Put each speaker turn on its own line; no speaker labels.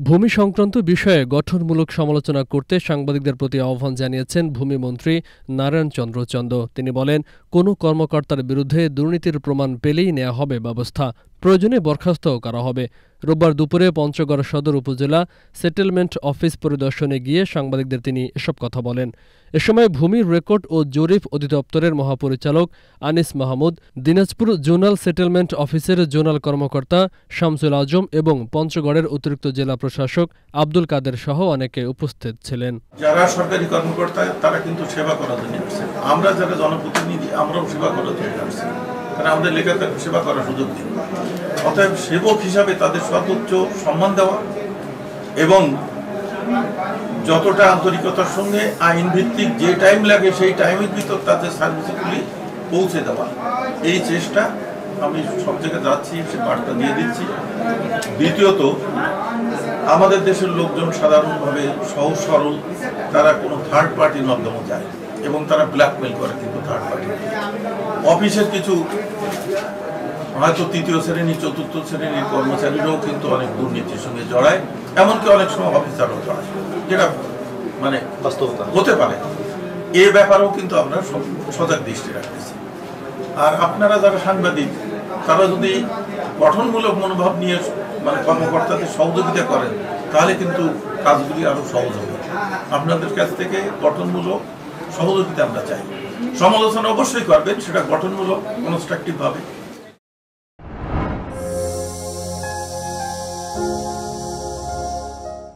ভূমি সংক্রান্ত বিষয়ে গঠনমূলক সমালোচনা করতে সাংবাদিকদের প্রতি আহ্বান জানিয়েছেন ভূমিমন্ত্রী নারায়ণ চন্দ্র চন্দ। তিনি বলেন, কোনো কর্মকর্তার বিরুদ্ধে দুর্নীতির প্রমাণ পেলেই নেওয়া হবে ব্যবস্থা, প্রয়োজনে বরখাস্তও করা হবে। রোববার দুপুরে পঞ্চগড় সদর উপজেলা সেটেলমেন্ট অফিস পরিদর্শনে গিয়ে সাংবাদিকদের তিনি এসব কথা বলেন। এ সময় ভূমি রেকর্ড ও জরিপ অধিদপ্তরের মহাপরিচালক আনিস মাহমুদ, দিনাজপুর জোনাল সেটেলমেন্ট অফিসের জোনাল কর্মকর্তা শামসুল আজম এবং পঞ্চগড়ের অতিরিক্ত জেলা প্রশাসক আব্দুল কাদের সহ অনেকে উপস্থিত ছিলেন।
যারা সরকারি কর্মকর্তা তারা কিন্তু সেবা করার জন্য আসছে, আমরা যারা জনপ্রতিনিধি আমরাও সেবা করার জন্য আসছি, কারণ আমাদের লেখাতে সেবা করার সুযোগ দিন। অতএব সেবক হিসাবে তাদের সর্বোচ্চ সম্মান দেওয়া এবং যতটা আন্তরিকতার সঙ্গে আইন ভিত্তিক যে টাইম লাগে সেই টাইমের ভিতর তাদের সার্ভিসগুলি পৌঁছে দেওয়া, এই চেষ্টা আমি সব জায়গায় যাচ্ছি, সে বার্তা দিয়ে দিচ্ছি। দ্বিতীয়ত, আমাদের দেশের লোকজন সাধারণভাবে সহজ সরল, তারা কোনো থার্ড পার্টির মাধ্যমে যায় এবং তারা ব্ল্যাকমেল করে, কিন্তু থার্ড পার্টি অফিসের কিছু হয়তো তৃতীয় শ্রেণী চতুর্থ শ্রেণীর কর্মচারীরাও কিন্তু অনেক দুর্নীতির সঙ্গে জড়ায়, এমনকি অনেক সময় অফিসারও জড়ায়, যেটা মানে বাস্তবতা হতে পারে। এ ব্যাপারেও কিন্তু আমরা সজাগ দৃষ্টি রাখতেছি। আর আপনারা যারা সাংবাদিক, তারা যদি গঠনমূলক মনোভাব নিয়ে মানে কর্মকর্তাদের সহযোগিতা করেন, তাহলে কিন্তু কাজগুলি আরো সহজ হবে। আপনাদের কাছ থেকে গঠনমূলক সহযোগিতা আমরা চাই। সমালোচনা অবশ্যই করবেন, সেটা গঠনমূলক কনস্ট্রাকটিভ ভাবে।